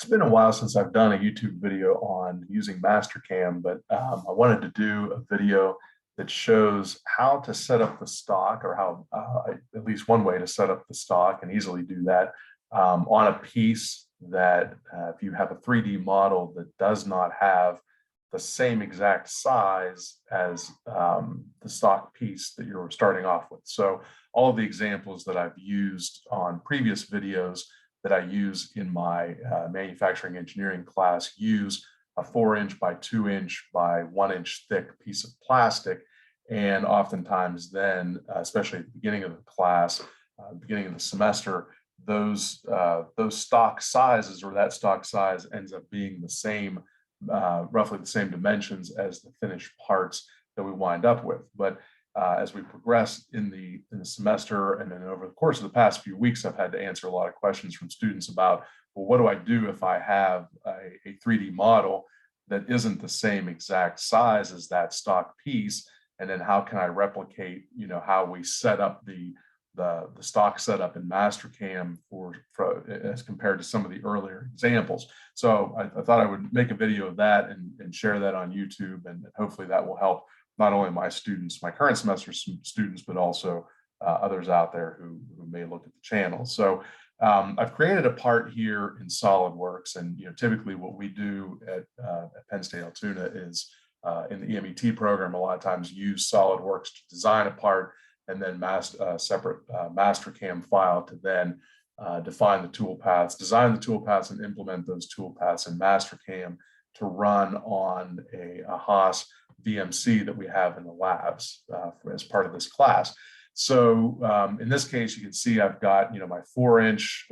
It's been a while since I've done a YouTube video on using Mastercam, but I wanted to do a video that shows how to set up the stock, or how at least one way to set up the stock and easily do that on a piece that if you have a 3D model that does not have the same exact size as the stock piece that you're starting off with. So all of the examples that I've used on previous videos that I use in my manufacturing engineering class use a 4-inch by 2-inch by 1-inch thick piece of plastic. And oftentimes then, especially at the beginning of the class, beginning of the semester, those stock sizes, or that stock size, ends up being the same, roughly the same dimensions as the finished parts that we wind up with. But as we progress in the semester, and then over the course of the past few weeks, I've had to answer a lot of questions from students about, well, what do I do if I have a 3D model that isn't the same exact size as that stock piece? And then how can I replicate, how we set up the stock setup in Mastercam for as compared to some of the earlier examples. So I thought I would make a video of that and share that on YouTube, and hopefully that will help not only my students, my current semester students, but also others out there who may look at the channel. So I've created a part here in Solidworks, and typically what we do at Penn State Altoona is in the EMET program, a lot of times use Solidworks to design a part, and then separate Mastercam file to then define the tool paths, design the tool paths, and implement those tool paths in Mastercam to run on a Haas VMC that we have in the labs as part of this class. So in this case, you can see I've got my 4-inch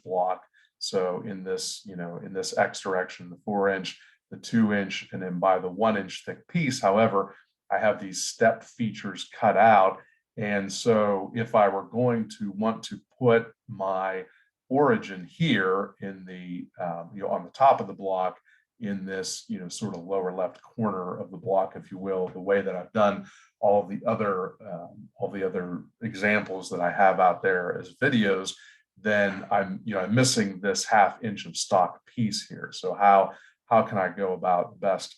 block. So in this in this X direction, the 4-inch, the 2-inch, and then by the 1-inch thick piece. However, I have these step features cut out, and so if I were going to want to put my origin here in the on the top of the block, in this sort of lower left corner of the block, if you will, the way that I've done all the other examples that I have out there as videos, then I'm missing this 1/2 inch of stock piece here. So how can I go about best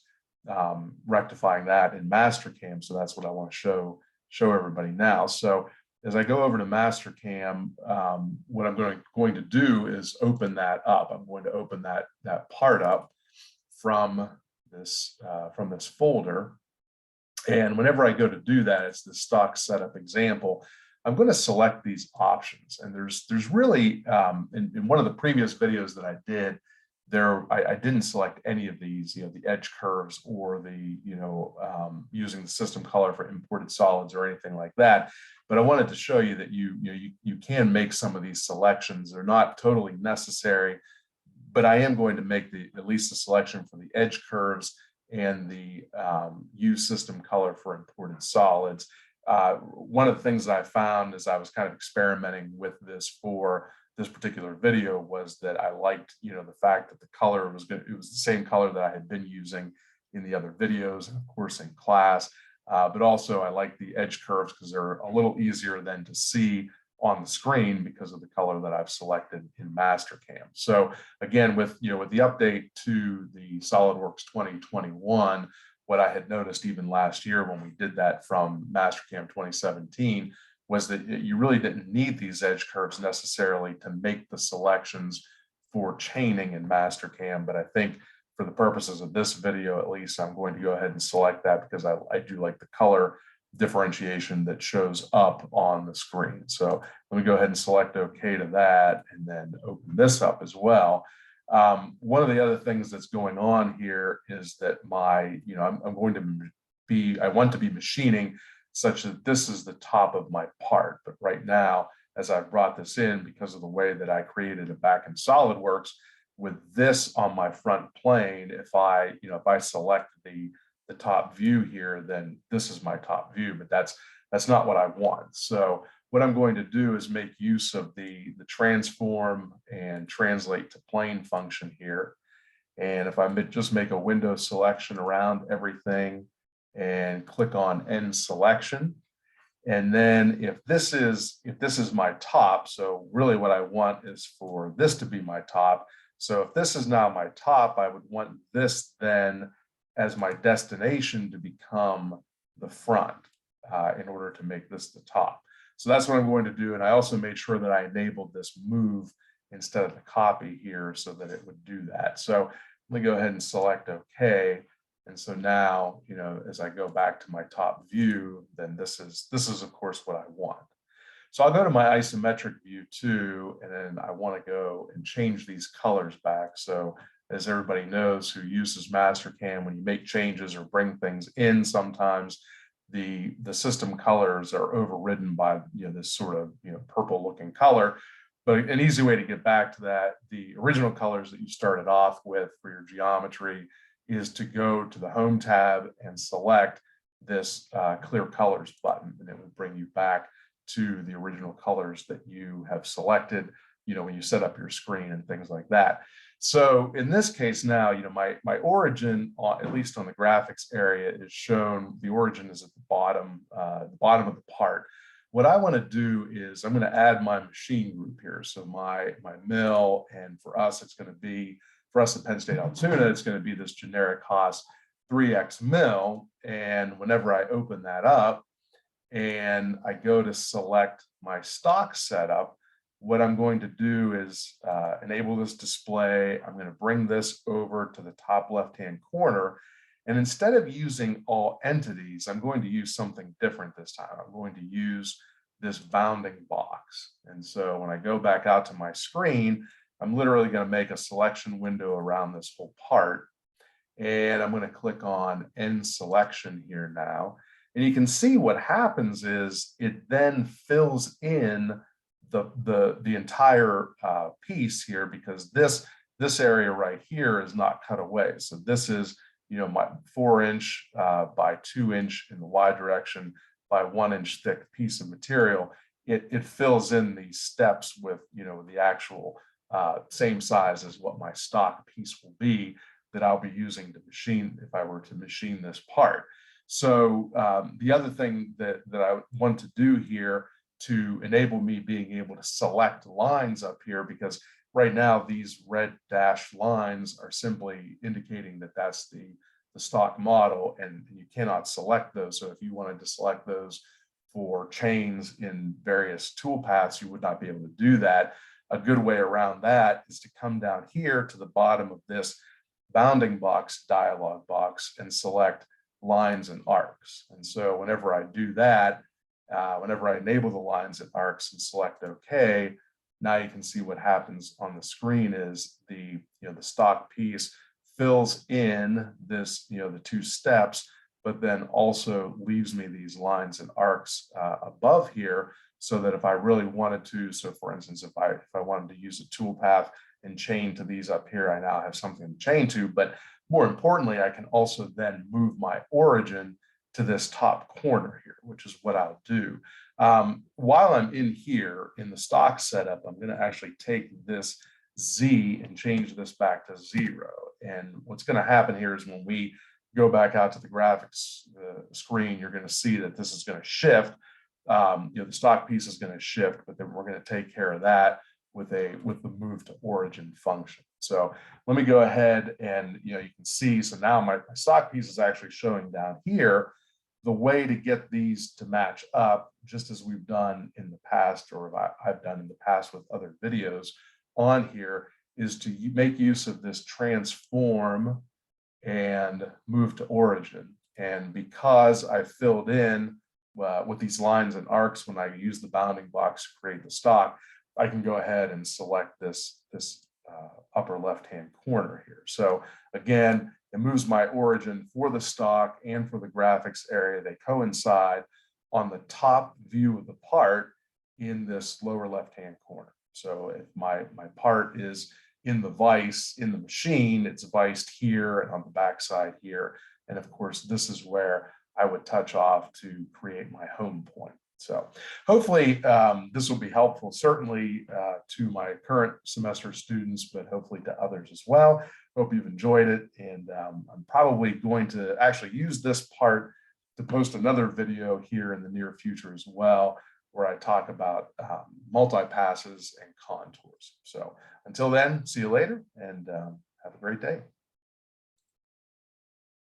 rectifying that in Mastercam? So that's what I want to show everybody now. So as I go over to Mastercam, what I'm going to do is open that up. I'm going to open that part up from this folder. And whenever I go to do that, it's the stock setup example. I'm going to select these options, and there's really in one of the previous videos that I did, I didn't select any of these, the edge curves, or the using the system color for imported solids or anything like that. But I wanted to show you that you can make some of these selections. They're not totally necessary, but I am going to make at least the selection for the edge curves and the use system color for imported solids. One of the things that I found as I was kind of experimenting with this for this particular video was that I liked, the fact that the color was good. It was the same color that I had been using in the other videos, and of course in class. But also I like the edge curves because they're a little easier then to see on the screen because of the color that I've selected in Mastercam. So again, with the update to the SolidWorks 2021, what I had noticed even last year when we did that from Mastercam 2017 was that you really didn't need these edge curves necessarily to make the selections for chaining in Mastercam. But I think for the purposes of this video, at least, I'm going to go ahead and select that because I do like the color differentiation that shows up on the screen. So let me go ahead and select OK to that, and then open this up as well. One of the other things that's going on here is that I want to be machining such that this is the top of my part. But right now, as I've brought this in, because of the way that I created it back in SolidWorks, with this on my front plane, if I select the top view here, then this is my top view, but that's not what I want. So what I'm going to do is make use of the transform and translate to plane function here. And if I just make a window selection around everything and click on end selection, and then if this is my top, so really what I want is for this to be my top. So if this is now my top, I would want this then as my destination to become the front in order to make this the top. So that's what I'm going to do. And I also made sure that I enabled this move instead of the copy here so that it would do that. So let me go ahead and select OK. And so now, as I go back to my top view, then this is of course what I want. So I'll go to my isometric view too, and then I want to go and change these colors back. So as everybody knows who uses Mastercam, when you make changes or bring things in, sometimes the system colors are overridden by this sort of purple looking color. But an easy way to get back to that, the original colors that you started off with for your geometry, is to go to the Home tab and select this Clear Colors button, and it will bring you back to the original colors that you have selected, when you set up your screen and things like that. So in this case now, my origin, at least on the graphics area, is shown. The origin is at the bottom of the part. What I want to do is I'm going to add my machine group here. So my mill, and for us, it's going to be, for us at Penn State Altoona, it's going to be this generic Haas 3X mill. And whenever I open that up and I go to select my stock setup, what I'm going to do is enable this display. I'm going to bring this over to the top left-hand corner. And instead of using all entities, I'm going to use something different this time. I'm going to use this bounding box. And so when I go back out to my screen, I'm literally going to make a selection window around this whole part. And I'm going to click on End Selection here now. And you can see what happens is it then fills in the entire piece here, because this area right here is not cut away. So this is my 4-inch by 2-inch in the Y direction by 1-inch thick piece of material. It fills in these steps with the actual same size as what my stock piece will be that I'll be using to machine if I were to machine this part. So the other thing that I want to do here to enable me being able to select lines up here, because right now these red dashed lines are simply indicating that that's the stock model, and you cannot select those. So if you wanted to select those for chains in various tool paths, you would not be able to do that. A good way around that is to come down here to the bottom of this bounding box dialog box and select lines and arcs. And so whenever I do that, whenever I enable the lines and arcs and select OK, now you can see what happens on the screen is the stock piece fills in this, the two steps, but then also leaves me these lines and arcs above here, so that if I really wanted to, so for instance, if I wanted to use a tool path and chain to these up here, I now have something to chain to. But more importantly, I can also then move my origin to this top corner here, which is what I'll do. While I'm in here in the stock setup, I'm going to actually take this Z and change this back to 0. And what's going to happen here is when we go back out to the graphics screen, you're going to see that this is going to shift. The stock piece is going to shift, but then we're going to take care of that with the move to origin function. So let me go ahead and you can see, so now my stock piece is actually showing down here. The way to get these to match up, just as we've done in the past, or I've done in the past with other videos on here, is to make use of this transform and move to origin. And because I filled in with these lines and arcs when I use the bounding box to create the stock, I can go ahead and select this upper left-hand corner here. So again, it moves my origin for the stock and for the graphics area. They coincide on the top view of the part in this lower left-hand corner. So if my part is in the vise in the machine, it's viced here and on the backside here. And of course, this is where I would touch off to create my home point. So hopefully this will be helpful, certainly to my current semester students, but hopefully to others as well. Hope you've enjoyed it. And I'm probably going to actually use this part to post another video here in the near future as well, where I talk about multi-passes and contours. So until then, see you later, and have a great day.